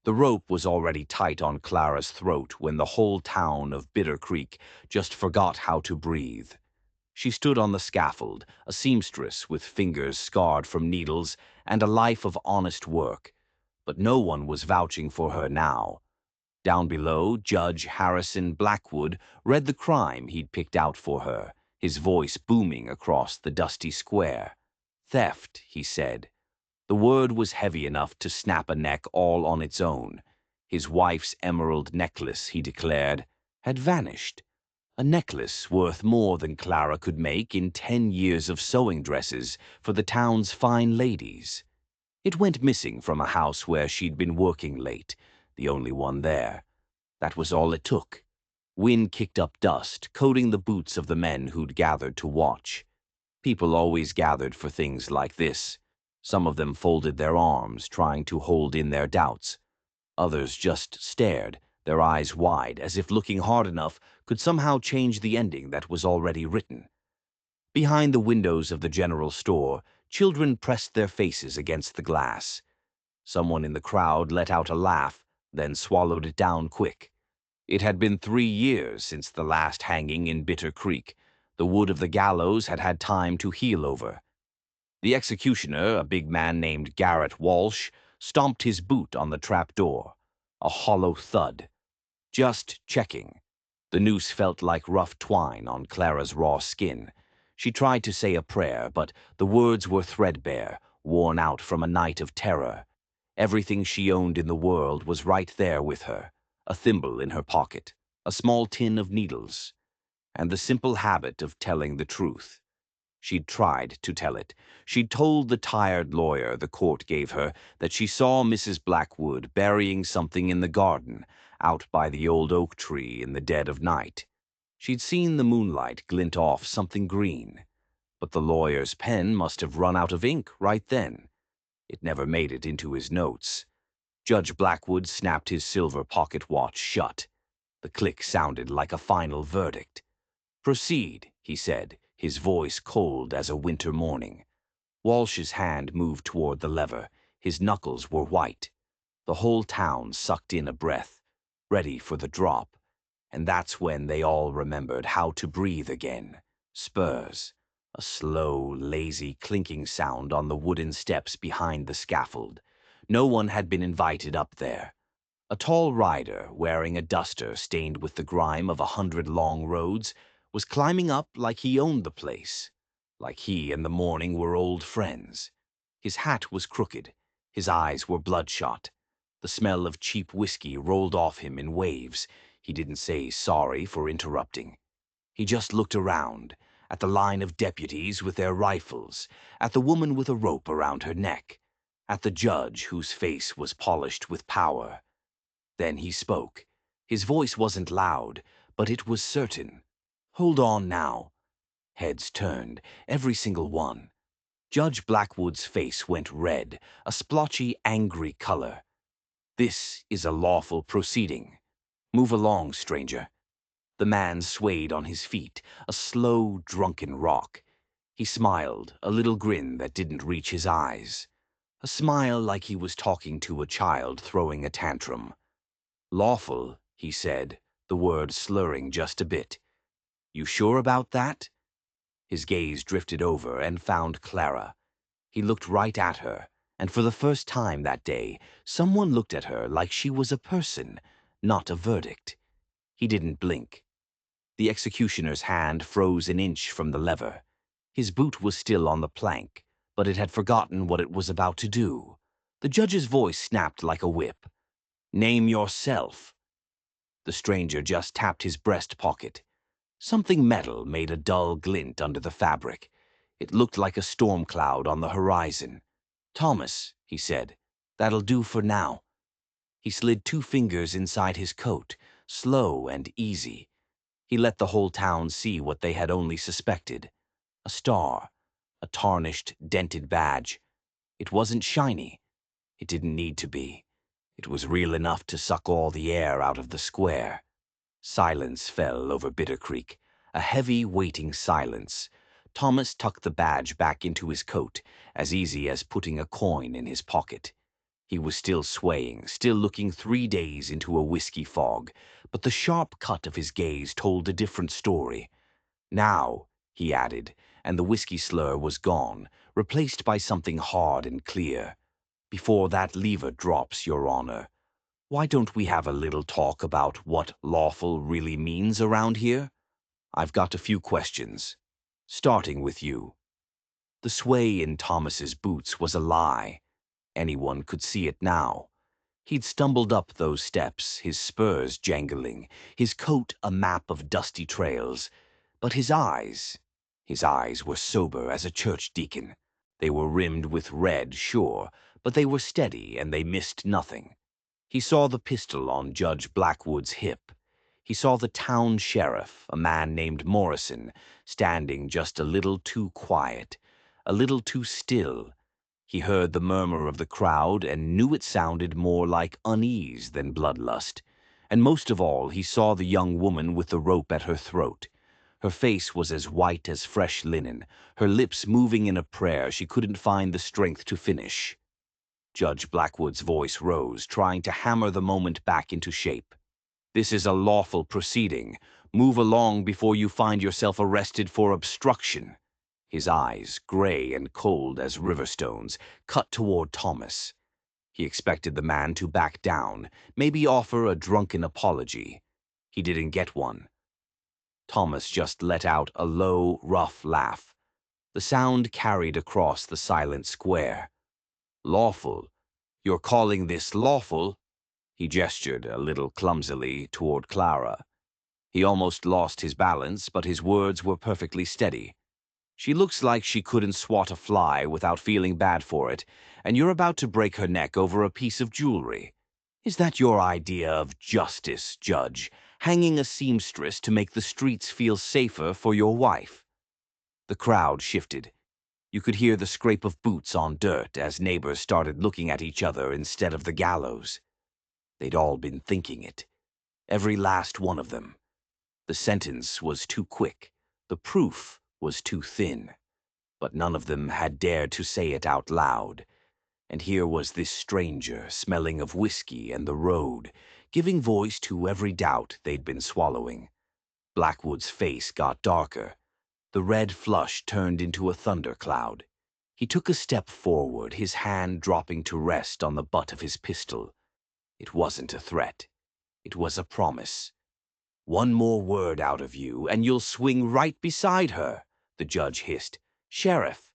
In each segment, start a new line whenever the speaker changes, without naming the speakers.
The rope was already tight on Clara's throat when the whole town of Bitter Creek just forgot how to breathe. She stood on the scaffold, a seamstress with fingers scarred from needles and a life of honest work, but no one was vouching for her now. Down below, Judge Harrison Blackwood read the crime he'd picked out for her, his voice booming across the dusty square. Theft, he said. The word was heavy enough to snap a neck all on its own. His wife's emerald necklace, he declared, had vanished. A necklace worth more than Clara could make in 10 years of sewing dresses for the town's fine ladies. It went missing from a house where she'd been working late, the only one there. That was all it took. Wind kicked up dust, coating the boots of the men who'd gathered to watch. People always gathered for things like this. Some of them folded their arms, trying to hold in their doubts. Others just stared, their eyes wide, as if looking hard enough could somehow change the ending that was already written. Behind the windows of the general store, children pressed their faces against the glass. Someone in the crowd let out a laugh, then swallowed it down quick. It had been 3 years since the last hanging in Bitter Creek. The wood of the gallows had had time to heal over. The executioner, a big man named Garrett Walsh, stomped his boot on the trap door. A hollow thud. Just checking. The noose felt like rough twine on Clara's raw skin. She tried to say a prayer, but the words were threadbare, worn out from a night of terror. Everything she owned in the world was right there with her. A thimble in her pocket, a small tin of needles, and the simple habit of telling the truth. She'd tried to tell it. She'd told the tired lawyer the court gave her that she saw Mrs. Blackwood burying something in the garden, out by the old oak tree in the dead of night. She'd seen the moonlight glint off something green, but the lawyer's pen must have run out of ink right then. It never made it into his notes. Judge Blackwood snapped his silver pocket watch shut. The click sounded like a final verdict. "Proceed," he said, his voice cold as a winter morning. Walsh's hand moved toward the lever. His knuckles were white. The whole town sucked in a breath, ready for the drop. And that's when they all remembered how to breathe again. Spurs. A slow, lazy clinking sound on the wooden steps behind the scaffold. No one had been invited up there. A tall rider, wearing a duster stained with the grime of 100 long roads, was climbing up like he owned the place, like he and the morning were old friends. His hat was crooked. His eyes were bloodshot. The smell of cheap whiskey rolled off him in waves. He didn't say sorry for interrupting. He just looked around, at the line of deputies with their rifles, at the woman with a rope around her neck, at the judge whose face was polished with power. Then he spoke. His voice wasn't loud, but it was certain. "Hold on now." Heads turned, every single one. Judge Blackwood's face went red, a splotchy, angry color. "This is a lawful proceeding. Move along, stranger." The man swayed on his feet, a slow, drunken rock. He smiled, a little grin that didn't reach his eyes. A smile like he was talking to a child throwing a tantrum. "Lawful," he said, the word slurring just a bit. "You sure about that?" His gaze drifted over and found Clara. He looked right at her, and for the first time that day, someone looked at her like she was a person, not a verdict. He didn't blink. The executioner's hand froze an inch from the lever. His boot was still on the plank, but it had forgotten what it was about to do. The judge's voice snapped like a whip. "Name yourself." The stranger just tapped his breast pocket. Something metal made a dull glint under the fabric. It looked like a storm cloud on the horizon. "Thomas," he said. "That'll do for now." He slid 2 fingers inside his coat, slow and easy. He let the whole town see what they had only suspected. A star. A tarnished, dented badge. It wasn't shiny. It didn't need to be. It was real enough to suck all the air out of the square. Silence fell over Bitter Creek, a heavy, waiting silence. Thomas tucked the badge back into his coat, as easy as putting a coin in his pocket. He was still swaying, still looking 3 days into a whiskey fog, but the sharp cut of his gaze told a different story. Now, he added, and the whiskey slur was gone, replaced by something hard and clear. Before that lever drops, Your Honor, why don't we have a little talk about what lawful really means around here? I've got a few questions, starting with you. The sway in Thomas's boots was a lie. Anyone could see it now. He'd stumbled up those steps, his spurs jangling, his coat a map of dusty trails. But his eyes were sober as a church deacon. They were rimmed with red, sure, but they were steady and they missed nothing. He saw the pistol on Judge Blackwood's hip. He saw the town sheriff, a man named Morrison, standing just a little too quiet, a little too still. He heard the murmur of the crowd and knew it sounded more like unease than bloodlust. And most of all, he saw the young woman with the rope at her throat. Her face was as white as fresh linen, her lips moving in a prayer she couldn't find the strength to finish. Judge Blackwood's voice rose, trying to hammer the moment back into shape. This is a lawful proceeding. Move along before you find yourself arrested for obstruction. His eyes, gray and cold as river stones, cut toward Thomas. He expected the man to back down, maybe offer a drunken apology. He didn't get one. Thomas just let out a low, rough laugh. The sound carried across the silent square. Lawful? You're calling this lawful? He gestured, a little clumsily, toward Clara. He almost lost his balance, but his words were perfectly steady. She looks like she couldn't swat a fly without feeling bad for it, and you're about to break her neck over a piece of jewelry. Is that your idea of justice, Judge? Hanging a seamstress to make the streets feel safer for your wife? The crowd shifted. You could hear the scrape of boots on dirt as neighbors started looking at each other instead of the gallows. They'd all been thinking it. Every last one of them. The sentence was too quick. The proof was too thin. But none of them had dared to say it out loud. And here was this stranger, smelling of whiskey and the road, giving voice to every doubt they'd been swallowing. Blackwood's face got darker. The red flush turned into a thundercloud. He took a step forward, his hand dropping to rest on the butt of his pistol. It wasn't a threat. It was a promise. One more word out of you, and you'll swing right beside her, the judge hissed. Sheriff,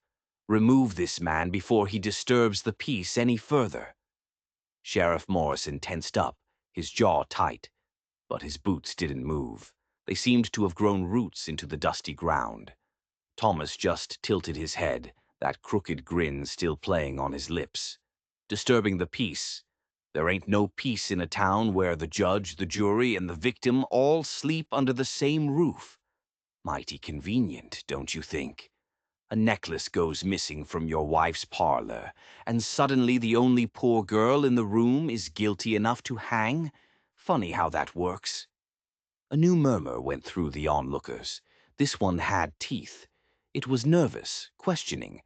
remove this man before he disturbs the peace any further. Sheriff Morrison tensed up, his jaw tight. But his boots didn't move. They seemed to have grown roots into the dusty ground. Thomas just tilted his head, that crooked grin still playing on his lips. Disturbing the peace? There ain't no peace in a town where the judge, the jury, and the victim all sleep under the same roof. Mighty convenient, don't you think? A necklace goes missing from your wife's parlor, and suddenly the only poor girl in the room is guilty enough to hang? Funny how that works. A new murmur went through the onlookers. This one had teeth. It was nervous, questioning.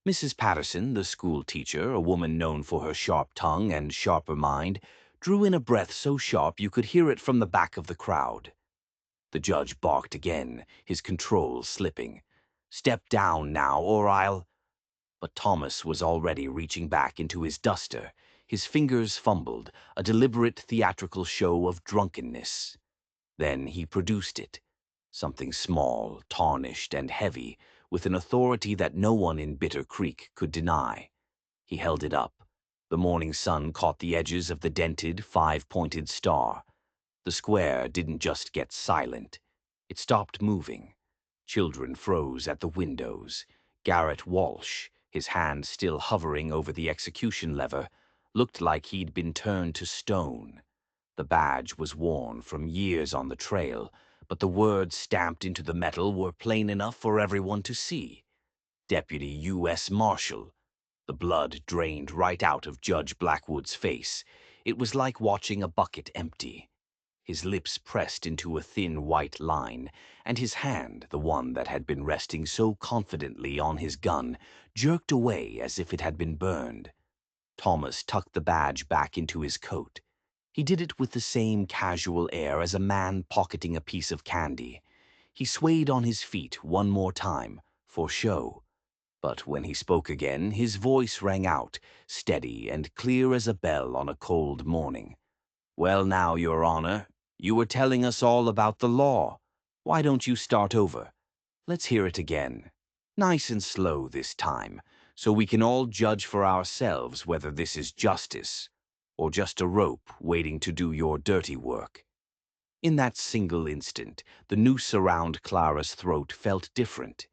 Mrs. Patterson, the school teacher, a woman known for her sharp tongue and sharper mind, drew in a breath so sharp you could hear it from the back of the crowd. The judge barked again, his control slipping. Step down now, or I'll... But Thomas was already reaching back into his duster. His fingers fumbled, a deliberate theatrical show of drunkenness. Then he produced it. Something small, tarnished, and heavy, with an authority that no one in Bitter Creek could deny. He held it up. The morning sun caught the edges of the dented, five-pointed star. The square didn't just get silent. It stopped moving. Children froze at the windows. Garrett Walsh, his hand still hovering over the execution lever, looked like he'd been turned to stone. The badge was worn from years on the trail, but the words stamped into the metal were plain enough for everyone to see. Deputy U.S. Marshal. The blood drained right out of Judge Blackwood's face. It was like watching a bucket empty. His lips pressed into a thin white line, and his hand, the one that had been resting so confidently on his gun, jerked away as if it had been burned. Thomas tucked the badge back into his coat. He did it with the same casual air as a man pocketing a piece of candy. He swayed on his feet one more time, for show. But when he spoke again, his voice rang out, steady and clear as a bell on a cold morning. "Well now, Your Honor, you were telling us all about the law. Why don't you start over? Let's hear it again. Nice and slow this time, so we can all judge for ourselves whether this is justice or just a rope waiting to do your dirty work." In that single instant, the noose around Clara's throat felt different.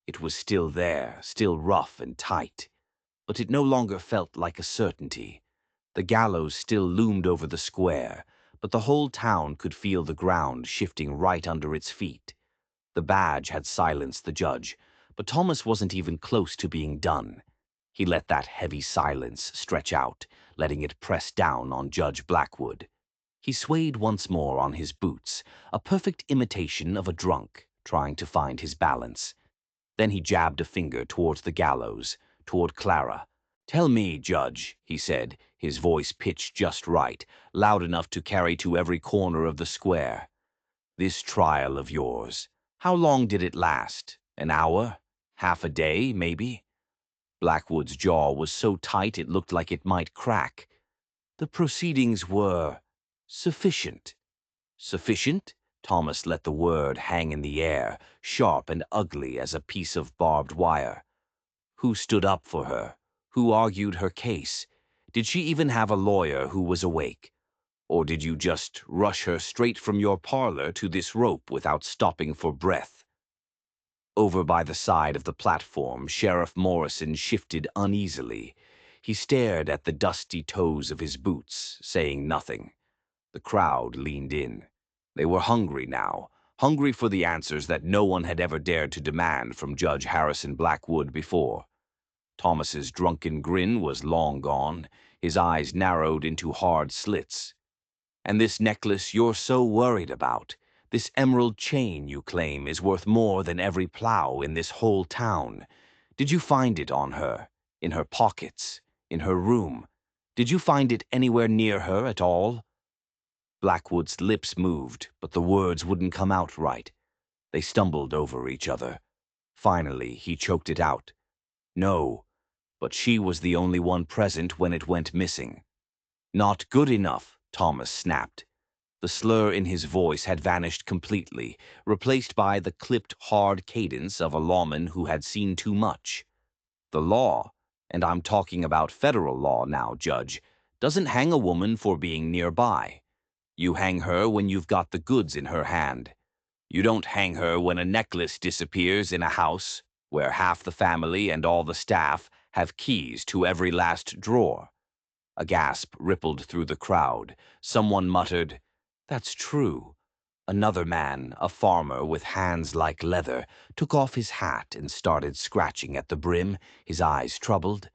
It was still there, still rough and tight, but it no longer felt like a certainty. The gallows still loomed over the square, but the whole town could feel the ground shifting right under its feet. The badge had silenced the judge, but Thomas wasn't even close to being done. He let that heavy silence stretch out, letting it press down on Judge Blackwood. He swayed once more on his boots, a perfect imitation of a drunk trying to find his balance. Then he jabbed a finger towards the gallows, toward Clara. "Tell me, Judge," he said, his voice pitched just right, loud enough to carry to every corner of the square. "This trial of yours, how long did it last? An hour? Half a day, maybe?" Blackwood's jaw was so tight it looked like it might crack. "The proceedings were sufficient." "Sufficient?" Thomas let the word hang in the air, sharp and ugly as a piece of barbed wire. "Who stood up for her? Who argued her case? Did she even have a lawyer who was awake? Or did you just rush her straight from your parlor to this rope without stopping for breath?" Over by the side of the platform, Sheriff Morrison shifted uneasily. He stared at the dusty toes of his boots, saying nothing. The crowd leaned in. They were hungry now, hungry for the answers that no one had ever dared to demand from Judge Harrison Blackwood before. Thomas's drunken grin was long gone. His eyes narrowed into hard slits. "And this necklace you're so worried about, this emerald chain you claim is worth more than every plow in this whole town. Did you find it on her? In her pockets? In her room? Did you find it anywhere near her at all?" Blackwood's lips moved, but the words wouldn't come out right. They stumbled over each other. Finally, he choked it out. "No, but she was the only one present when it went missing." "Not good enough," Thomas snapped. The slur in his voice had vanished completely, replaced by the clipped, hard cadence of a lawman who had seen too much. "The law, and I'm talking about federal law now, Judge, doesn't hang a woman for being nearby. You hang her when you've got the goods in her hand. You don't hang her when a necklace disappears in a house where half the family and all the staff have keys to every last drawer." A gasp rippled through the crowd. Someone muttered, "That's true." Another man, a farmer with hands like leather, took off his hat and started scratching at the brim, his eyes troubled.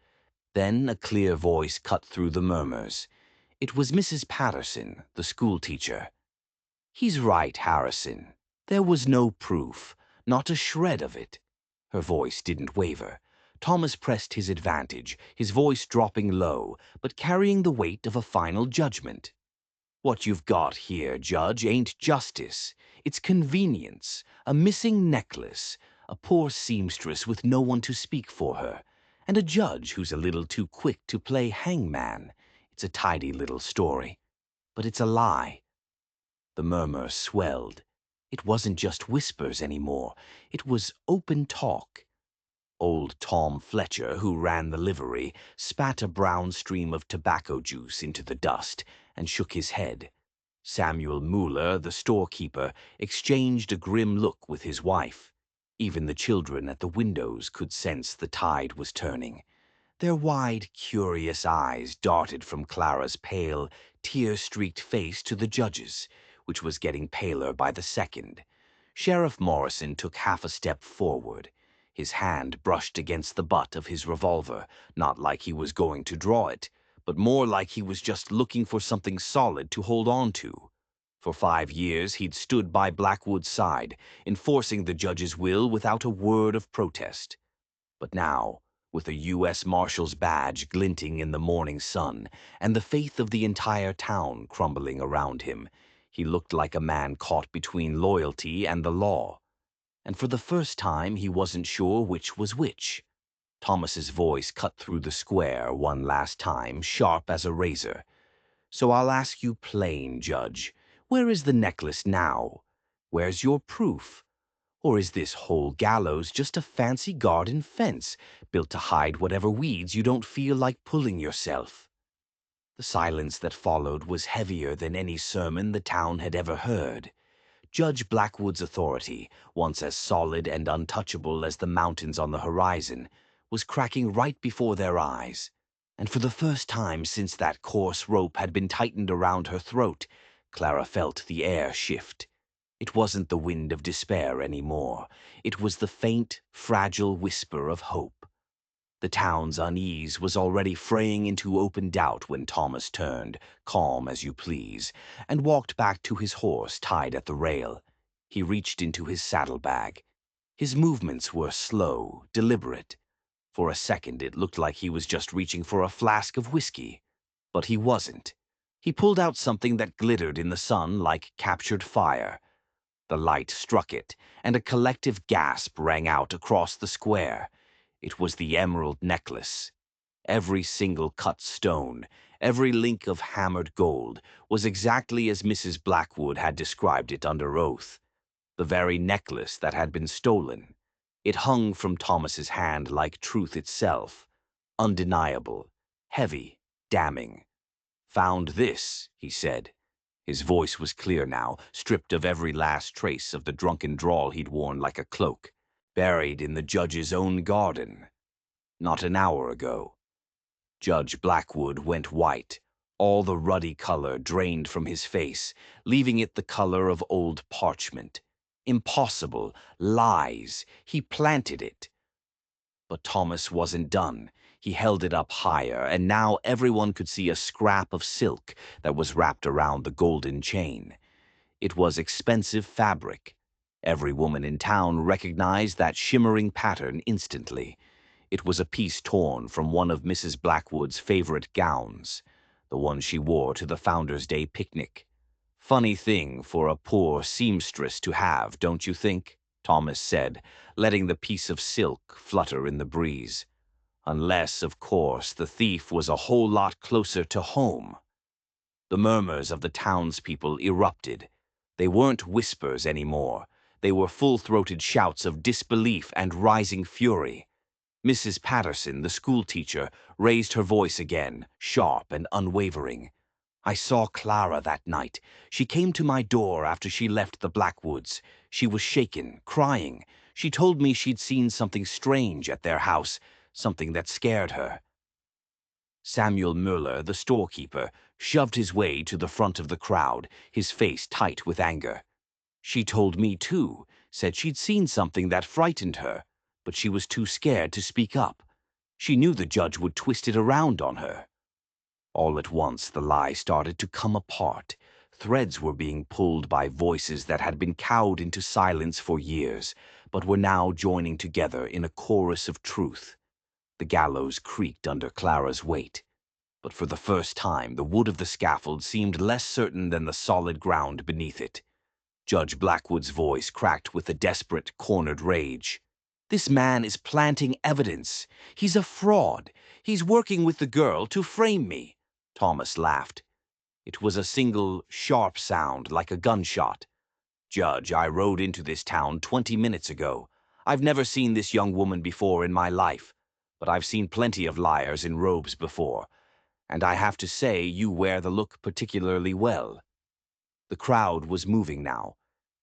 Then a clear voice cut through the murmurs. It was Mrs. Patterson, the schoolteacher. "He's right, Harrison. There was no proof, not a shred of it." Her voice didn't waver. Thomas pressed his advantage, his voice dropping low, but carrying the weight of a final judgment. "What you've got here, Judge, ain't justice. It's convenience, a missing necklace, a poor seamstress with no one to speak for her, and a judge who's a little too quick to play hangman. It's a tidy little story, but it's a lie." The murmur swelled. It wasn't just whispers anymore. It was open talk. Old Tom Fletcher, who ran the livery, spat a brown stream of tobacco juice into the dust and shook his head. Samuel Mueller, the storekeeper, exchanged a grim look with his wife. Even the children at the windows could sense the tide was turning. Their wide, curious eyes darted from Clara's pale, tear-streaked face to the judge's, which was getting paler by the second. Sheriff Morrison took half a step forward. His hand brushed against the butt of his revolver, not like he was going to draw it, but more like he was just looking for something solid to hold on to. For 5 years he'd stood by Blackwood's side, enforcing the judge's will without a word of protest. But now, with a U.S. Marshal's badge glinting in the morning sun and the faith of the entire town crumbling around him. He looked like a man caught between loyalty and the law. And for the first time, he wasn't sure which was which. Thomas's voice cut through the square one last time, sharp as a razor. "So I'll ask you plain, Judge. Where is the necklace now? Where's your proof? Or is this whole gallows just a fancy garden fence built to hide whatever weeds you don't feel like pulling yourself?" The silence that followed was heavier than any sermon the town had ever heard. Judge Blackwood's authority, once as solid and untouchable as the mountains on the horizon, was cracking right before their eyes. And for the first time since that coarse rope had been tightened around her throat, Clara felt the air shift. It wasn't the wind of despair anymore. It was the faint, fragile whisper of hope. The town's unease was already fraying into open doubt when Thomas turned, calm as you please, and walked back to his horse tied at the rail. He reached into his saddlebag. His movements were slow, deliberate. For a second it looked like he was just reaching for a flask of whiskey. But he wasn't. He pulled out something that glittered in the sun like captured fire. The light struck it, and a collective gasp rang out across the square. It was the emerald necklace. Every single cut stone, every link of hammered gold, was exactly as Mrs. Blackwood had described it under oath. The very necklace that had been stolen. It hung from Thomas's hand like truth itself. Undeniable, heavy, damning. "Found this," he said. His voice was clear now, stripped of every last trace of the drunken drawl he'd worn like a cloak. "Buried in the judge's own garden. Not an hour ago." Judge Blackwood went white. All the ruddy color drained from his face, leaving it the color of old parchment. Impossible. Lies. He planted it. But Thomas wasn't done. He held it up higher, and now everyone could see a scrap of silk that was wrapped around the golden chain. It was expensive fabric. Every woman in town recognized that shimmering pattern instantly. It was a piece torn from one of Mrs. Blackwood's favorite gowns, the one she wore to the Founder's Day picnic. "Funny thing for a poor seamstress to have, don't you think?" Thomas said, letting the piece of silk flutter in the breeze. "Unless, of course, the thief was a whole lot closer to home." The murmurs of the townspeople erupted. They weren't whispers anymore. They were full-throated shouts of disbelief and rising fury. Mrs. Patterson, the schoolteacher, raised her voice again, sharp and unwavering. "I saw Clara that night. She came to my door after she left the Blackwoods. She was shaken, crying. She told me she'd seen something strange at their house, something that scared her." Samuel Mueller, the storekeeper, shoved his way to the front of the crowd, his face tight with anger. "She told me too, said she'd seen something that frightened her, but she was too scared to speak up. She knew the judge would twist it around on her." All at once the lie started to come apart. Threads were being pulled by voices that had been cowed into silence for years, but were now joining together in a chorus of truth. The gallows creaked under Clara's weight. But for the first time, the wood of the scaffold seemed less certain than the solid ground beneath it. Judge Blackwood's voice cracked with a desperate, cornered rage. "This man is planting evidence. He's a fraud. He's working with the girl to frame me." Thomas laughed. It was a single, sharp sound, like a gunshot. "Judge, I rode into this town 20 minutes ago. I've never seen this young woman before in my life, but I've seen plenty of liars in robes before, and I have to say you wear the look particularly well." The crowd was moving now.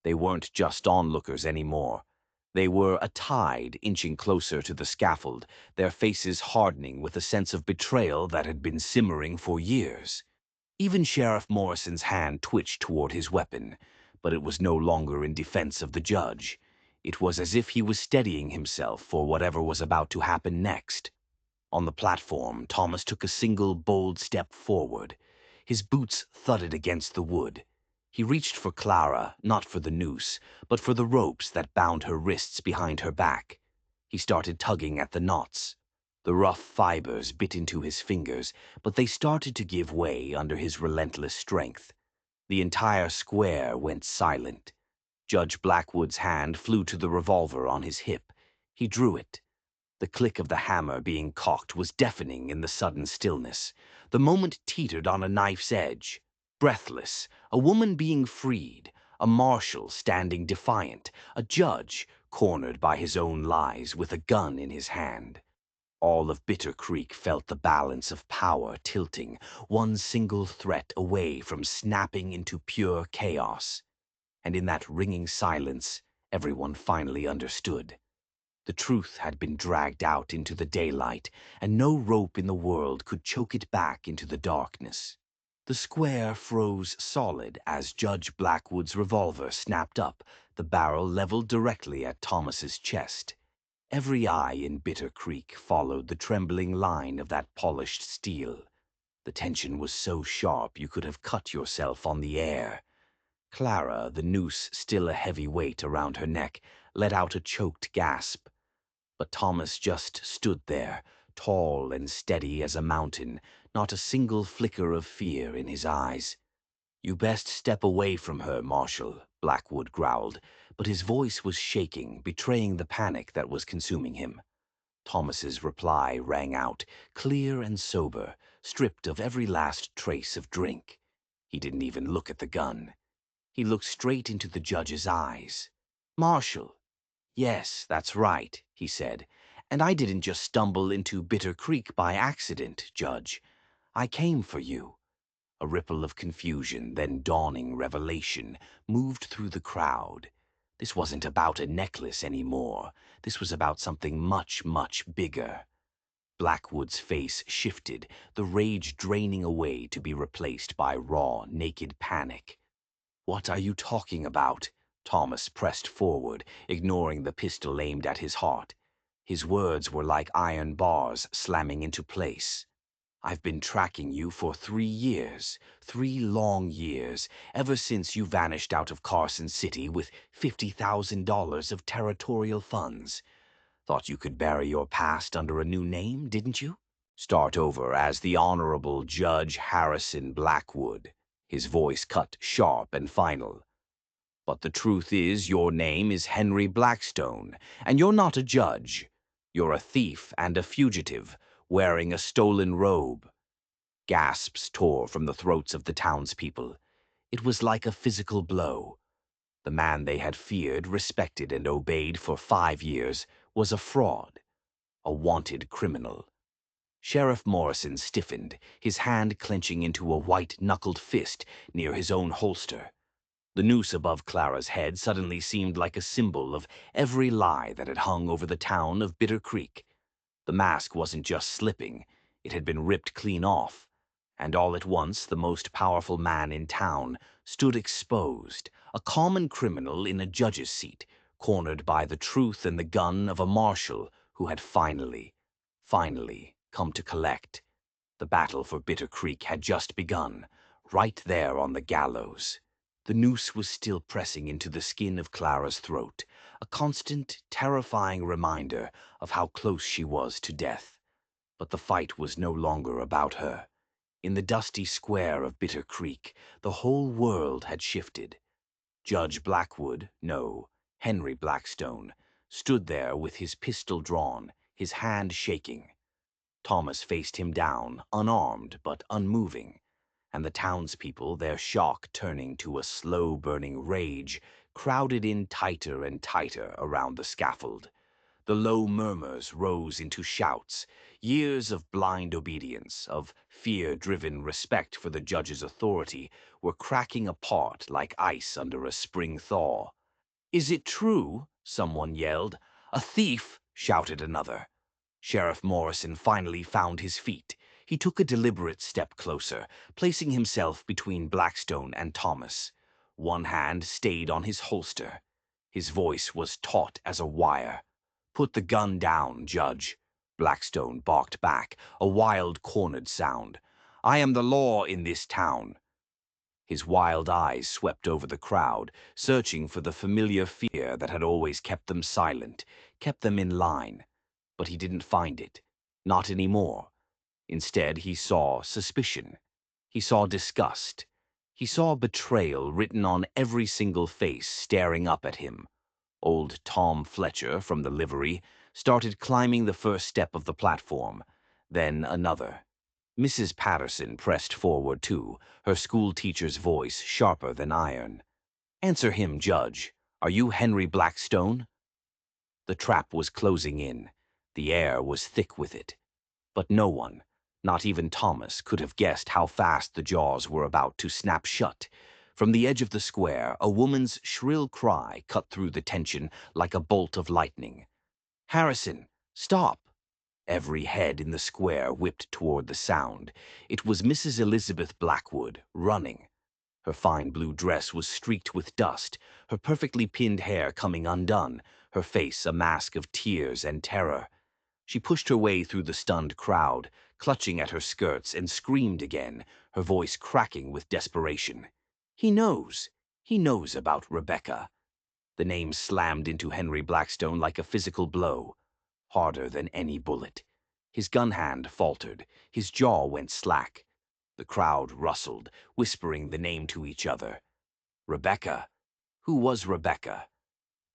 They weren't just onlookers anymore. They were a tide inching closer to the scaffold, their faces hardening with a sense of betrayal that had been simmering for years. Even Sheriff Morrison's hand twitched toward his weapon, but it was no longer in defense of the judge. It was as if he was steadying himself for whatever was about to happen next. On the platform, Thomas took a single, bold step forward. His boots thudded against the wood. He reached for Clara, not for the noose, but for the ropes that bound her wrists behind her back. He started tugging at the knots. The rough fibers bit into his fingers, but they started to give way under his relentless strength. The entire square went silent. Judge Blackwood's hand flew to the revolver on his hip. He drew it. The click of the hammer being cocked was deafening in the sudden stillness. The moment teetered on a knife's edge. Breathless, a woman being freed, a marshal standing defiant, a judge cornered by his own lies with a gun in his hand. All of Bitter Creek felt the balance of power tilting, one single threat away from snapping into pure chaos. And in that ringing silence, everyone finally understood. The truth had been dragged out into the daylight, and no rope in the world could choke it back into the darkness. The square froze solid as Judge Blackwood's revolver snapped up, the barrel leveled directly at Thomas's chest. Every eye in Bitter Creek followed the trembling line of that polished steel. The tension was so sharp you could have cut yourself on the air. Clara, the noose still a heavy weight around her neck, let out a choked gasp. But Thomas just stood there, tall and steady as a mountain, not a single flicker of fear in his eyes. "You best step away from her, Marshal," Blackwood growled, but his voice was shaking, betraying the panic that was consuming him. Thomas's reply rang out, clear and sober, stripped of every last trace of drink. He didn't even look at the gun. He looked straight into the judge's eyes. "Marshal." "Yes, that's right," he said. "And I didn't just stumble into Bitter Creek by accident, Judge. I came for you." A ripple of confusion, then dawning revelation, moved through the crowd. This wasn't about a necklace anymore. This was about something much, much bigger. Blackwood's face shifted, the rage draining away to be replaced by raw, naked panic. "What are you talking about?" Thomas pressed forward, ignoring the pistol aimed at his heart. His words were like iron bars slamming into place. "I've been tracking you for 3 years, 3 long years, ever since you vanished out of Carson City with $50,000 of territorial funds. Thought you could bury your past under a new name, didn't you? Start over as the Honorable Judge Harrison Blackwood." His voice cut sharp and final. "But the truth is your name is Henry Blackstone, and you're not a judge. You're a thief and a fugitive, wearing a stolen robe." Gasps tore from the throats of the townspeople. It was like a physical blow. The man they had feared, respected, and obeyed for 5 years was a fraud, a wanted criminal. Sheriff Morrison stiffened, his hand clenching into a white-knuckled fist near his own holster. The noose above Clara's head suddenly seemed like a symbol of every lie that had hung over the town of Bitter Creek. The mask wasn't just slipping, it had been ripped clean off. And all at once the most powerful man in town stood exposed, a common criminal in a judge's seat, cornered by the truth and the gun of a marshal who had finally come to collect. The battle for Bitter Creek had just begun, right there on the gallows. The noose was still pressing into the skin of Clara's throat, a constant, terrifying reminder of how close she was to death. But the fight was no longer about her. In the dusty square of Bitter Creek, the whole world had shifted. Judge Blackwood, no, Henry Blackstone, stood there with his pistol drawn, his hand shaking. Thomas faced him down, unarmed but unmoving, and the townspeople, their shock turning to a slow-burning rage, crowded in tighter and tighter around the scaffold. The low murmurs rose into shouts. Years of blind obedience, of fear-driven respect for the judge's authority, were cracking apart like ice under a spring thaw. "Is it true?" someone yelled. "A thief!" shouted another. Sheriff Morrison finally found his feet. He took a deliberate step closer, placing himself between Blackstone and Thomas. One hand stayed on his holster. His voice was taut as a wire. "Put the gun down, Judge." Blackstone barked back, a wild, cornered sound. "I am the law in this town." His wild eyes swept over the crowd, searching for the familiar fear that had always kept them silent, kept them in line. But he didn't find it. Not anymore. Instead, he saw suspicion. He saw disgust. He saw betrayal written on every single face staring up at him. Old Tom Fletcher, from the livery, started climbing the first step of the platform, then another. Mrs. Patterson pressed forward too, her school teacher's voice sharper than iron. "Answer him, Judge. Are you Henry Blackstone?" The trap was closing in. The air was thick with it. But no one, not even Thomas, could have guessed how fast the jaws were about to snap shut. From the edge of the square, a woman's shrill cry cut through the tension like a bolt of lightning. "Harrison, stop!" Every head in the square whipped toward the sound. It was Mrs. Elizabeth Blackwood, running. Her fine blue dress was streaked with dust, her perfectly pinned hair coming undone, her face a mask of tears and terror. She pushed her way through the stunned crowd, clutching at her skirts, and screamed again, her voice cracking with desperation. "He knows! He knows about Rebecca!" The name slammed into Henry Blackstone like a physical blow, harder than any bullet. His gun hand faltered, his jaw went slack. The crowd rustled, whispering the name to each other. Rebecca? Who was Rebecca?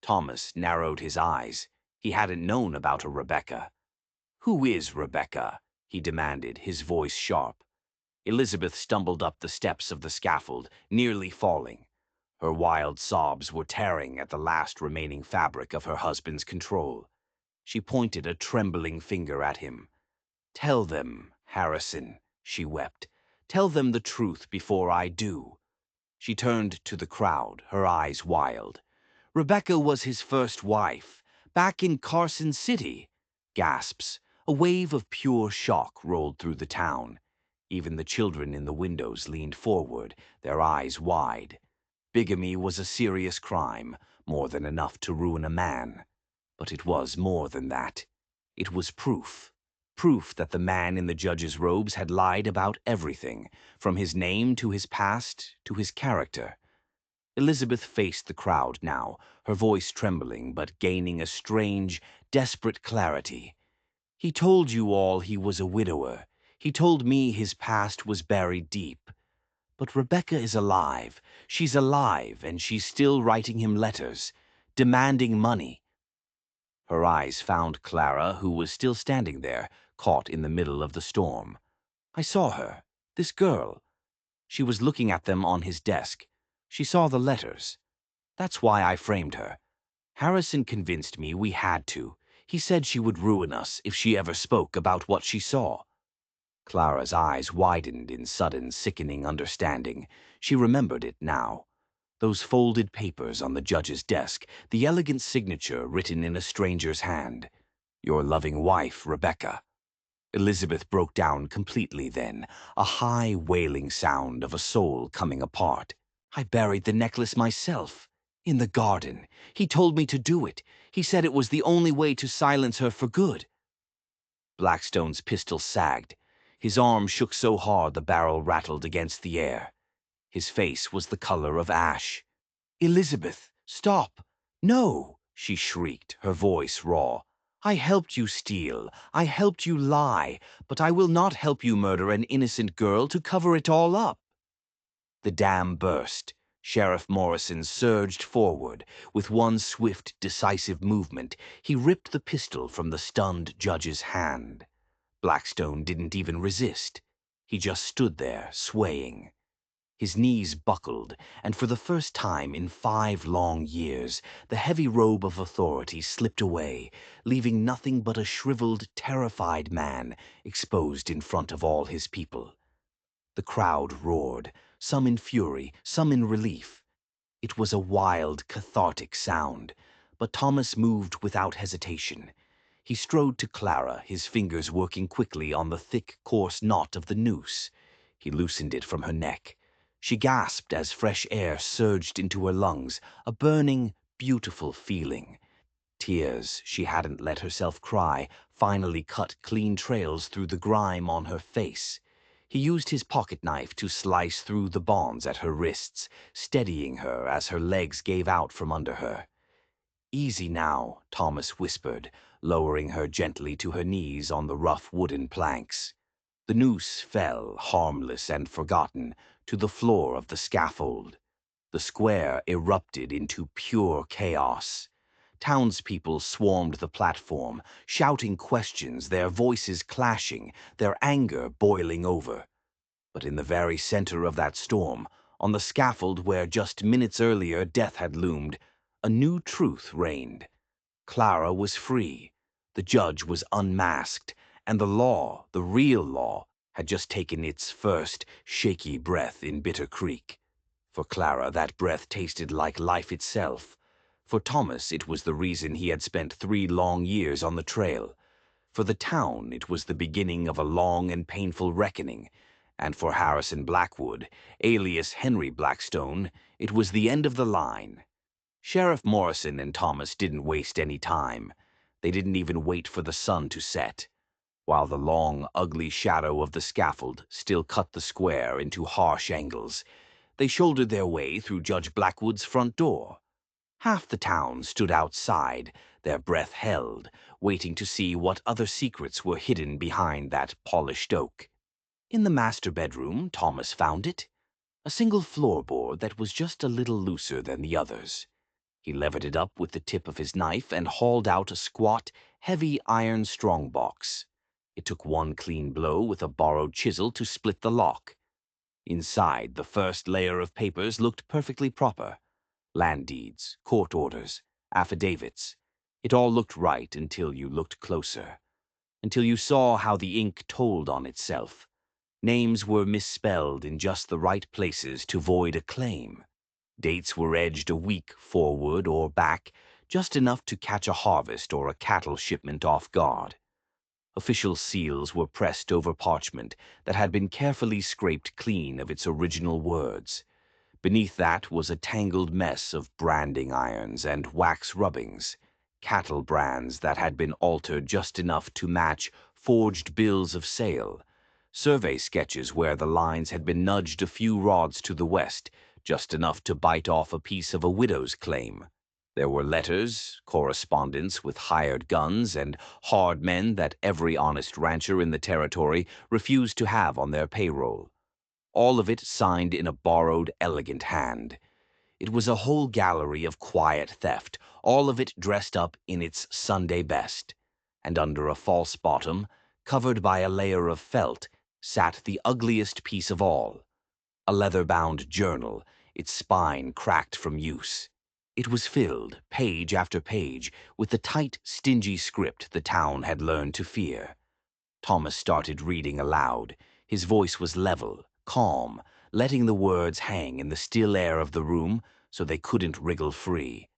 Thomas narrowed his eyes. He hadn't known about a Rebecca. "Who is Rebecca?" he demanded, his voice sharp. Elizabeth stumbled up the steps of the scaffold, nearly falling. Her wild sobs were tearing at the last remaining fabric of her husband's control. She pointed a trembling finger at him. "Tell them, Harrison," she wept. "Tell them the truth before I do." She turned to the crowd, her eyes wild. "Rebecca was his first wife, back in Carson City." Gasps. A wave of pure shock rolled through the town. Even the children in the windows leaned forward, their eyes wide. Bigamy was a serious crime, more than enough to ruin a man. But it was more than that. It was proof. Proof that the man in the judge's robes had lied about everything, from his name to his past to his character. Elizabeth faced the crowd now, her voice trembling but gaining a strange, desperate clarity. "He told you all he was a widower. He told me his past was buried deep. But Rebecca is alive. She's alive, and she's still writing him letters, demanding money." Her eyes found Clara, who was still standing there, caught in the middle of the storm. "I saw her. This girl." She was looking at them on his desk. She saw the letters. "That's why I framed her. Harrison convinced me we had to. He said she would ruin us if she ever spoke about what she saw." Clara's eyes widened in sudden, sickening understanding. She remembered it now. Those folded papers on the judge's desk, the elegant signature written in a stranger's hand. "Your loving wife, Rebecca." Elizabeth broke down completely then, a high, wailing sound of a soul coming apart. "I buried the necklace myself. In the garden. He told me to do it. He said it was the only way to silence her for good." Blackstone's pistol sagged. His arm shook so hard the barrel rattled against the air. His face was the color of ash. "Elizabeth, stop! No!" she shrieked, her voice raw. "I helped you steal. I helped you lie. But I will not help you murder an innocent girl to cover it all up." The dam burst. Sheriff Morrison surged forward. With one swift, decisive movement, he ripped the pistol from the stunned judge's hand. Blackstone didn't even resist. He just stood there, swaying. His knees buckled, and for the first time in 5 long years, the heavy robe of authority slipped away, leaving nothing but a shriveled, terrified man exposed in front of all his people. The crowd roared, some in fury, some in relief. It was a wild, cathartic sound, but Thomas moved without hesitation. He strode to Clara, his fingers working quickly on the thick, coarse knot of the noose. He loosened it from her neck. She gasped as fresh air surged into her lungs, a burning, beautiful feeling. Tears she hadn't let herself cry finally cut clean trails through the grime on her face. He used his pocket-knife to slice through the bonds at her wrists, steadying her as her legs gave out from under her. "Easy now," Thomas whispered, lowering her gently to her knees on the rough wooden planks. The noose fell, harmless and forgotten, to the floor of the scaffold. The square erupted into pure chaos. Townspeople swarmed the platform, shouting questions, their voices clashing, their anger boiling over. But in the very center of that storm, on the scaffold where just minutes earlier death had loomed, a new truth reigned. Clara was free, the judge was unmasked, and the law, the real law, had just taken its first shaky breath in Bitter Creek. For Clara, that breath tasted like life itself. For Thomas, it was the reason he had spent 3 long years on the trail. For the town, it was the beginning of a long and painful reckoning. And for Harrison Blackwood, alias Henry Blackstone, it was the end of the line. Sheriff Morrison and Thomas didn't waste any time. They didn't even wait for the sun to set. While the long, ugly shadow of the scaffold still cut the square into harsh angles, they shouldered their way through Judge Blackwood's front door. Half the town stood outside, their breath held, waiting to see what other secrets were hidden behind that polished oak. In the master bedroom, Thomas found it. A single floorboard that was just a little looser than the others. He levered it up with the tip of his knife and hauled out a squat, heavy iron strongbox. It took one clean blow with a borrowed chisel to split the lock. Inside, the first layer of papers looked perfectly proper. Land deeds, court orders, affidavits. It all looked right until you looked closer. Until you saw how the ink told on itself. Names were misspelled in just the right places to void a claim. Dates were edged a week forward or back, just enough to catch a harvest or a cattle shipment off guard. Official seals were pressed over parchment that had been carefully scraped clean of its original words. Beneath that was a tangled mess of branding irons and wax rubbings, cattle brands that had been altered just enough to match forged bills of sale, survey sketches where the lines had been nudged a few rods to the west, just enough to bite off a piece of a widow's claim. There were letters, correspondence with hired guns and hard men that every honest rancher in the territory refused to have on their payroll. All of it signed in a borrowed, elegant hand. It was a whole gallery of quiet theft, all of it dressed up in its Sunday best. And under a false bottom, covered by a layer of felt, sat the ugliest piece of all. A leather-bound journal, its spine cracked from use. It was filled, page after page, with the tight, stingy script the town had learned to fear. Thomas started reading aloud. His voice was level, calm, letting the words hang in the still air of the room so they couldn't wriggle free.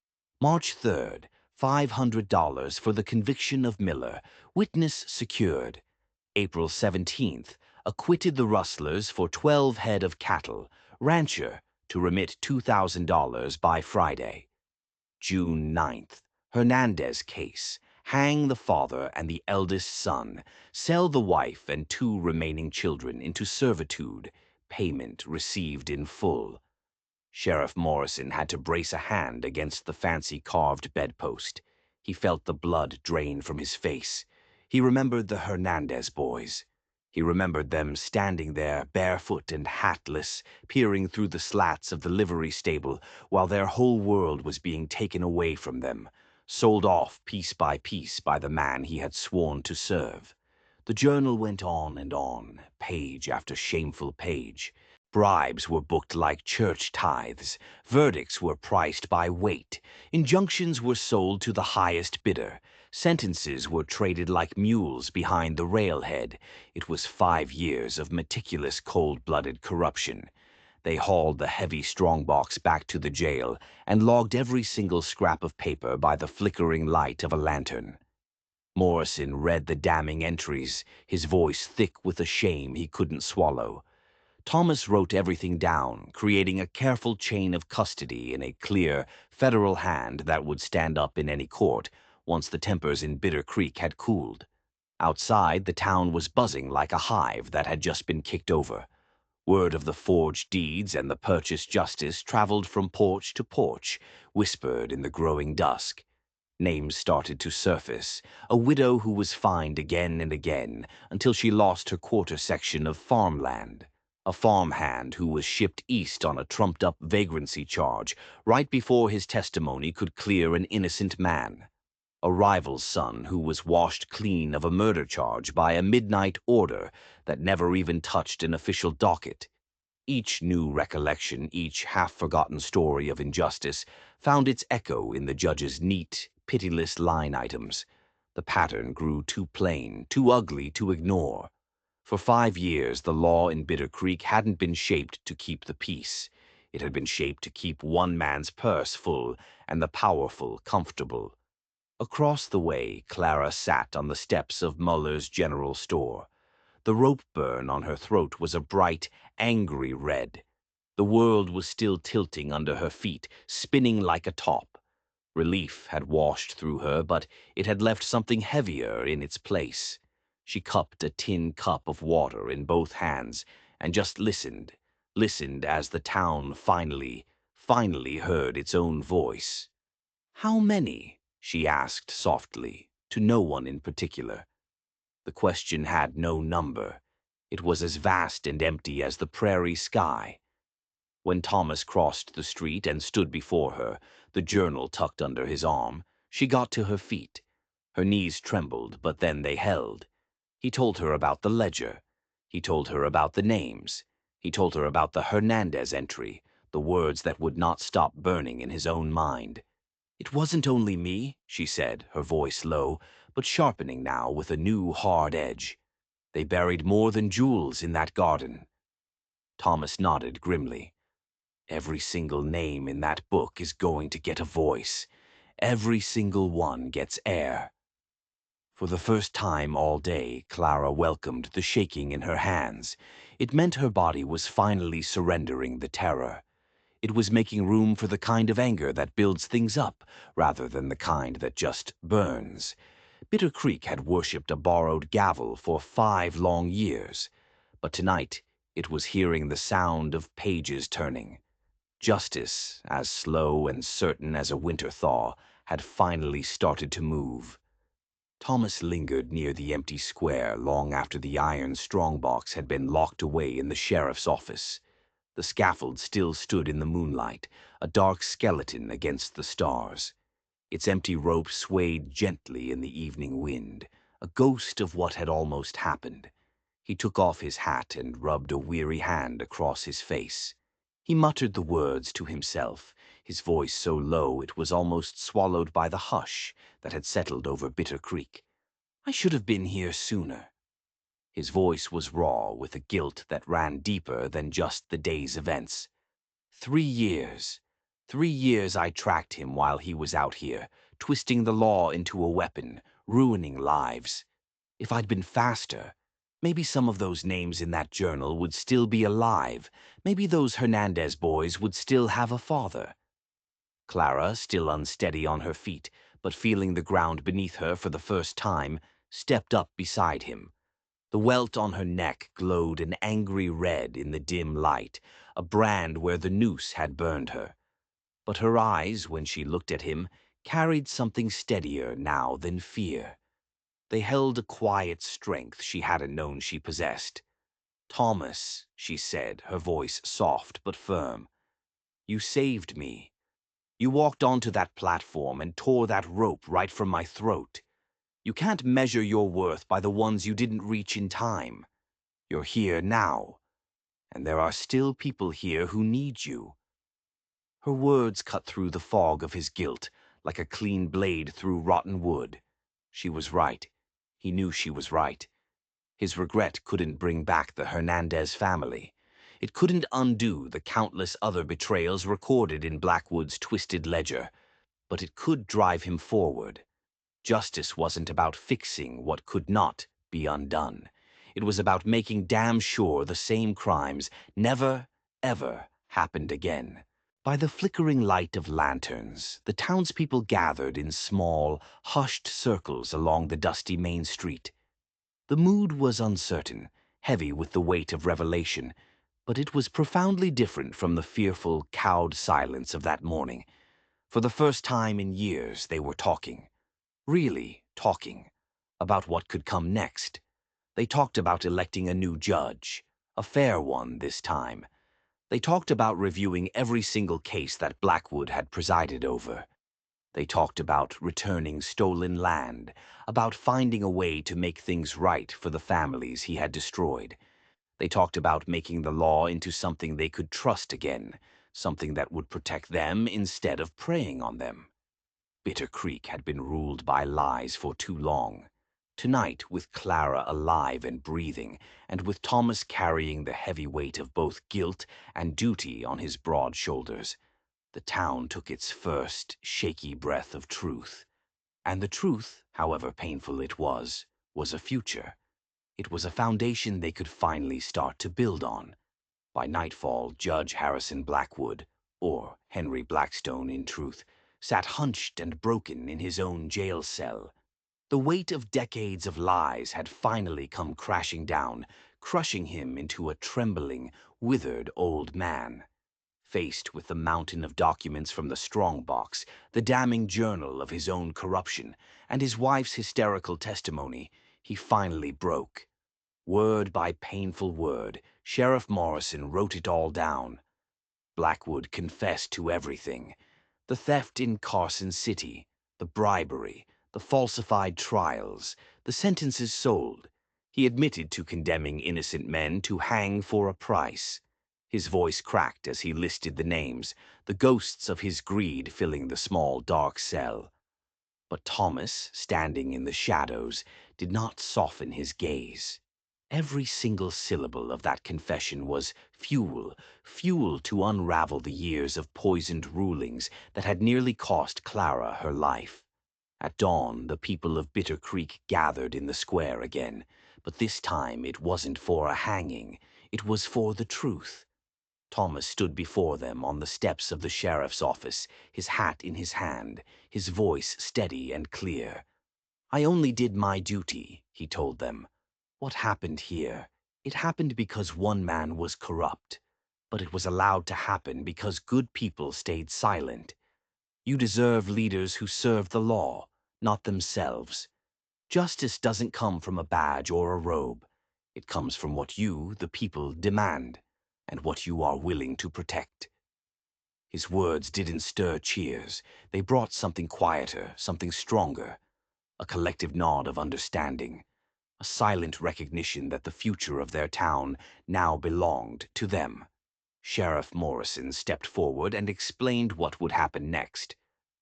March 3rd, $500 for the conviction of Miller, witness secured. April 17th, acquitted the rustlers for 12 head of cattle, rancher to remit $2,000 by Friday. June 9th, Hernandez case, hang the father and the eldest son, sell the wife and 2 remaining children into servitude, payment received in full. Sheriff Morrison had to brace a hand against the fancy carved bedpost. He felt the blood drain from his face. He remembered the Hernandez boys. He remembered them standing there, barefoot and hatless, peering through the slats of the livery stable while their whole world was being taken away from them, sold off piece by piece by the man he had sworn to serve. The journal went on, page after shameful page. Bribes were booked like church tithes. Verdicts were priced by weight. Injunctions were sold to the highest bidder. Sentences were traded like mules behind the railhead. It was 5 years of meticulous, cold-blooded corruption. They hauled the heavy strongbox back to the jail and logged every single scrap of paper by the flickering light of a lantern. Morrison read the damning entries, his voice thick with a shame he couldn't swallow. Thomas wrote everything down, creating a careful chain of custody in a clear, federal hand that would stand up in any court once the tempers in Bitter Creek had cooled. Outside, the town was buzzing like a hive that had just been kicked over. Word of the forged deeds and the purchased justice traveled from porch to porch, whispered in the growing dusk. Names started to surface. A widow who was fined again and again until she lost her quarter section of farmland. A farmhand who was shipped east on a trumped-up vagrancy charge right before his testimony could clear an innocent man. A rival's son who was washed clean of a murder charge by a midnight order that never even touched an official docket. Each new recollection, each half-forgotten story of injustice, found its echo in the judge's neat, pitiless line items. The pattern grew too plain, too ugly to ignore. For 5 years, the law in Bitter Creek hadn't been shaped to keep the peace. It had been shaped to keep one man's purse full and the powerful comfortable. Across the way, Clara sat on the steps of Muller's General Store. The rope burn on her throat was a bright, angry red. The world was still tilting under her feet, spinning like a top. Relief had washed through her, but it had left something heavier in its place. She cupped a tin cup of water in both hands and just listened as the town finally heard its own voice. "How many?" she asked softly, to no one in particular. The question had no number. It was as vast and empty as the prairie sky. When Thomas crossed the street and stood before her, the journal tucked under his arm, she got to her feet. Her knees trembled, but then they held. He told her about the ledger. He told her about the names. He told her about the Hernandez entry, the words that would not stop burning in his own mind. "It wasn't only me," she said, her voice low, but sharpening now with a new hard edge. "They buried more than jewels in that garden." Thomas nodded grimly. "Every single name in that book is going to get a voice. Every single one gets air." For the first time all day, Clara welcomed the shaking in her hands. It meant her body was finally surrendering the terror. It was making room for the kind of anger that builds things up, rather than the kind that just burns. Bitter Creek had worshipped a borrowed gavel for 5 long years, but tonight it was hearing the sound of pages turning. Justice, as slow and certain as a winter thaw, had finally started to move. Thomas lingered near the empty square long after the iron strongbox had been locked away in the sheriff's office. The scaffold still stood in the moonlight, a dark skeleton against the stars. Its empty rope swayed gently in the evening wind, a ghost of what had almost happened. He took off his hat and rubbed a weary hand across his face. He muttered the words to himself, his voice so low it was almost swallowed by the hush that had settled over Bitter Creek. "I should have been here sooner." His voice was raw with a guilt that ran deeper than just the day's events. 3 years. 3 years I tracked him while he was out here, twisting the law into a weapon, ruining lives. If I'd been faster, maybe some of those names in that journal would still be alive. Maybe those Hernandez boys would still have a father. Clara, still unsteady on her feet, but feeling the ground beneath her for the first time, stepped up beside him. The welt on her neck glowed an angry red in the dim light, a brand where the noose had burned her. But her eyes, when she looked at him, carried something steadier now than fear. They held a quiet strength she hadn't known she possessed. "Thomas," she said, her voice soft but firm, "you saved me. You walked onto that platform and tore that rope right from my throat. You can't measure your worth by the ones you didn't reach in time. You're here now, and there are still people here who need you." Her words cut through the fog of his guilt, like a clean blade through rotten wood. She was right. He knew she was right. His regret couldn't bring back the Hernandez family. It couldn't undo the countless other betrayals recorded in Blackwood's twisted ledger, but it could drive him forward. Justice wasn't about fixing what could not be undone. It was about making damn sure the same crimes never, ever happened again. By the flickering light of lanterns, the townspeople gathered in small, hushed circles along the dusty main street. The mood was uncertain, heavy with the weight of revelation, but it was profoundly different from the fearful, cowed silence of that morning. For the first time in years, they were talking. Really talking. About what could come next. They talked about electing a new judge. A fair one this time. They talked about reviewing every single case that Blackwood had presided over. They talked about returning stolen land, about finding a way to make things right for the families he had destroyed. They talked about making the law into something they could trust again, something that would protect them instead of preying on them. Bitter Creek had been ruled by lies for too long. Tonight, with Clara alive and breathing, and with Thomas carrying the heavy weight of both guilt and duty on his broad shoulders, the town took its first shaky breath of truth. And the truth, however painful it was a future. It was a foundation they could finally start to build on. By nightfall, Judge Harrison Blackwood, or Henry Blackstone in truth, sat hunched and broken in his own jail cell. The weight of decades of lies had finally come crashing down, crushing him into a trembling, withered old man. Faced with the mountain of documents from the strongbox, the damning journal of his own corruption, and his wife's hysterical testimony, he finally broke. Word by painful word, Sheriff Morrison wrote it all down. Blackwood confessed to everything. The theft in Carson City, the bribery, the falsified trials, the sentences sold. He admitted to condemning innocent men to hang for a price. His voice cracked as he listed the names, the ghosts of his greed filling the small, dark cell. But Thomas, standing in the shadows, did not soften his gaze. Every single syllable of that confession was fuel, fuel to unravel the years of poisoned rulings that had nearly cost Clara her life. At dawn, the people of Bitter Creek gathered in the square again, but this time it wasn't for a hanging, it was for the truth. Thomas stood before them on the steps of the sheriff's office, his hat in his hand, his voice steady and clear. "I only did my duty," he told them. "What happened here? It happened because one man was corrupt. But it was allowed to happen because good people stayed silent. You deserve leaders who serve the law, not themselves. Justice doesn't come from a badge or a robe. It comes from what you, the people, demand, and what you are willing to protect." His words didn't stir cheers. They brought something quieter, something stronger. A collective nod of understanding. A silent recognition that the future of their town now belonged to them. Sheriff Morrison stepped forward and explained what would happen next.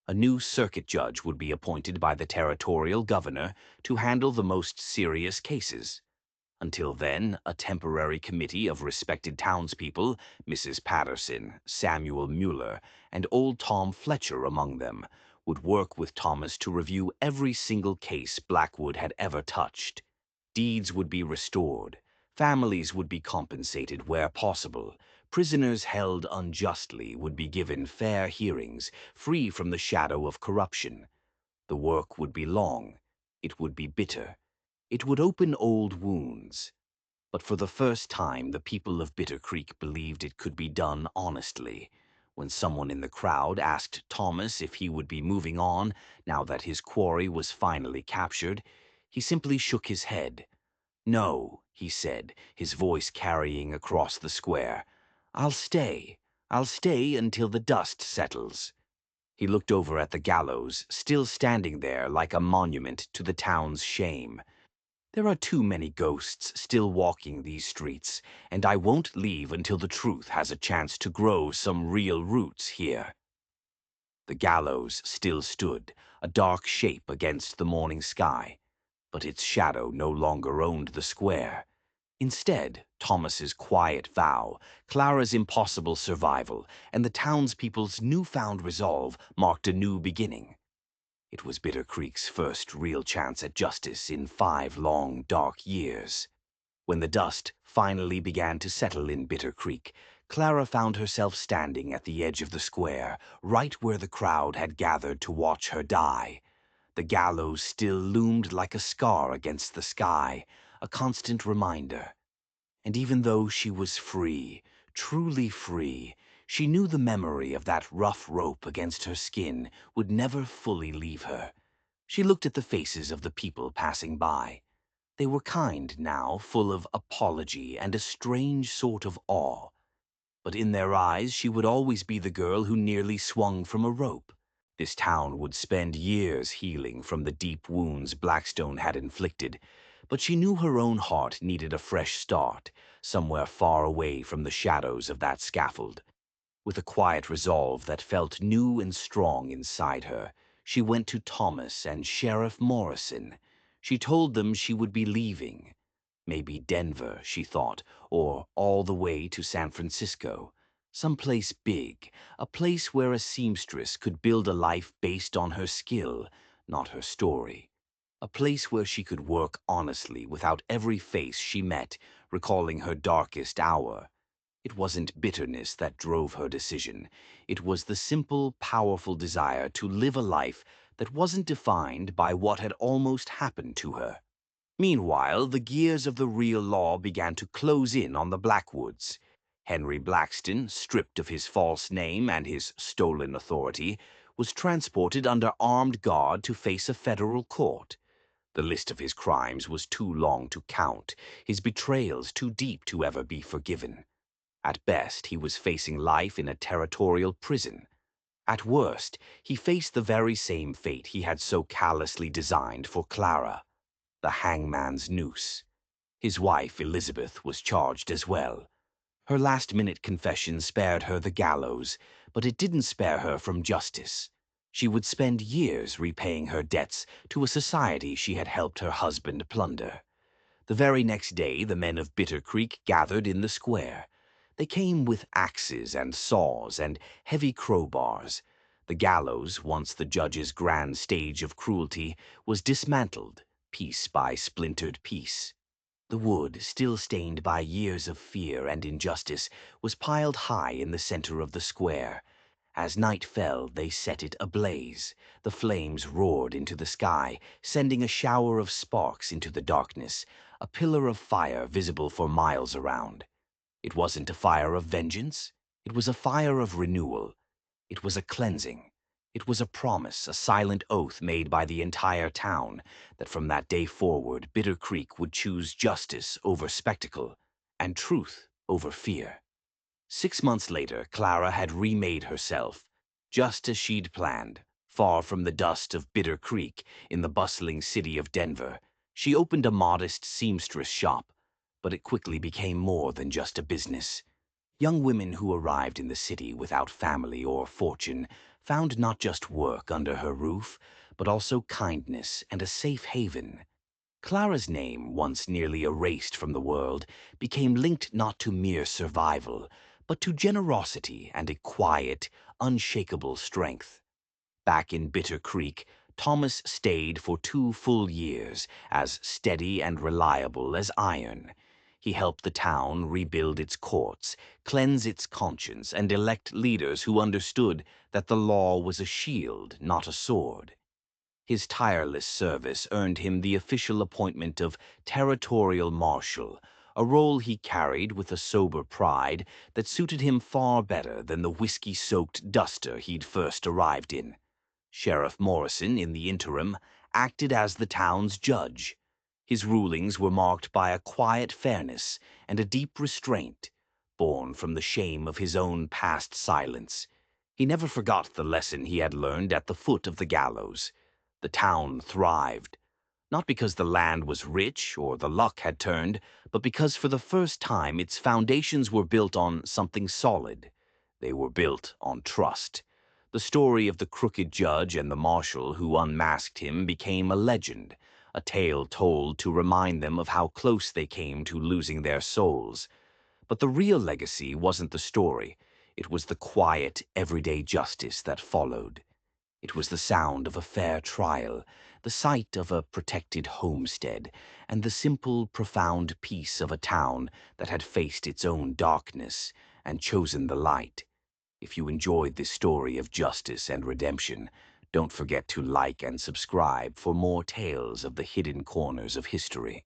A new circuit judge would be appointed by the territorial governor to handle the most serious cases. Until then, a temporary committee of respected townspeople, Mrs. Patterson, Samuel Mueller, and old Tom Fletcher among them, would work with Thomas to review every single case Blackwood had ever touched. Deeds would be restored. Families would be compensated where possible. Prisoners held unjustly would be given fair hearings, free from the shadow of corruption. The work would be long. It would be bitter. It would open old wounds. But for the first time, the people of Bitter Creek believed it could be done honestly. When someone in the crowd asked Thomas if he would be moving on now that his quarry was finally captured, he simply shook his head. "No," he said, his voice carrying across the square. "I'll stay. I'll stay until the dust settles." He looked over at the gallows, still standing there like a monument to the town's shame. "There are too many ghosts still walking these streets, and I won't leave until the truth has a chance to grow some real roots here." The gallows still stood, a dark shape against the morning sky, but its shadow no longer owned the square. Instead, Thomas's quiet vow, Clara's impossible survival, and the townspeople's newfound resolve marked a new beginning. It was Bitter Creek's first real chance at justice in 5 long, dark years. When the dust finally began to settle in Bitter Creek, Clara found herself standing at the edge of the square, right where the crowd had gathered to watch her die. The gallows still loomed like a scar against the sky, a constant reminder. And even though she was free, truly free, She knew the memory of that rough rope against her skin would never fully leave her. She looked at the faces of the people passing by. They were kind now, full of apology and a strange sort of awe. But in their eyes she would always be the girl who nearly swung from a rope. This town would spend years healing from the deep wounds Blackstone had inflicted, but she knew her own heart needed a fresh start, somewhere far away from the shadows of that scaffold. With a quiet resolve that felt new and strong inside her, she went to Thomas and Sheriff Morrison. She told them she would be leaving. Maybe Denver, she thought, or all the way to San Francisco. Someplace big, a place where a seamstress could build a life based on her skill, not her story. A place where she could work honestly without every face she met recalling her darkest hour. It wasn't bitterness that drove her decision. It was the simple, powerful desire to live a life that wasn't defined by what had almost happened to her. Meanwhile, the gears of the real law began to close in on the Blackwoods. Henry Blackston, stripped of his false name and his stolen authority, was transported under armed guard to face a federal court. The list of his crimes was too long to count, his betrayals too deep to ever be forgiven. At best, he was facing life in a territorial prison. At worst, he faced the very same fate he had so callously designed for Clara, the hangman's noose. His wife, Elizabeth, was charged as well. Her last-minute confession spared her the gallows, but it didn't spare her from justice. She would spend years repaying her debts to a society she had helped her husband plunder. The very next day, the men of Bitter Creek gathered in the square. They came with axes and saws and heavy crowbars. The gallows, once the judge's grand stage of cruelty, was dismantled, piece by splintered piece. The wood, still stained by years of fear and injustice, was piled high in the center of the square. As night fell, they set it ablaze. The flames roared into the sky, sending a shower of sparks into the darkness, a pillar of fire visible for miles around. It wasn't a fire of vengeance. It was a fire of renewal. It was a cleansing. It was a promise, a silent oath made by the entire town, that from that day forward Bitter Creek would choose justice over spectacle, and truth over fear. 6 months later, Clara had remade herself, just as she'd planned, far from the dust of Bitter Creek, in the bustling city of Denver. She opened a modest seamstress shop, but it quickly became more than just a business. Young women who arrived in the city without family or fortune found not just work under her roof, but also kindness and a safe haven. Clara's name, once nearly erased from the world, became linked not to mere survival, but to generosity and a quiet, unshakable strength. Back in Bitter Creek, Thomas stayed for 2 full years, as steady and reliable as iron. He helped the town rebuild its courts, cleanse its conscience, and elect leaders who understood that the law was a shield, not a sword. His tireless service earned him the official appointment of Territorial Marshal, a role he carried with a sober pride that suited him far better than the whiskey-soaked duster he'd first arrived in. Sheriff Morrison, in the interim, acted as the town's judge. His rulings were marked by a quiet fairness and a deep restraint, born from the shame of his own past silence. He never forgot the lesson he had learned at the foot of the gallows. The town thrived, not because the land was rich or the luck had turned, but because for the first time its foundations were built on something solid. They were built on trust. The story of the crooked judge and the marshal who unmasked him became a legend, a tale told to remind them of how close they came to losing their souls. But the real legacy wasn't the story. It was the quiet, everyday justice that followed. It was the sound of a fair trial, the sight of a protected homestead, and the simple, profound peace of a town that had faced its own darkness and chosen the light. If you enjoyed this story of justice and redemption, don't forget to like and subscribe for more tales of the hidden corners of history.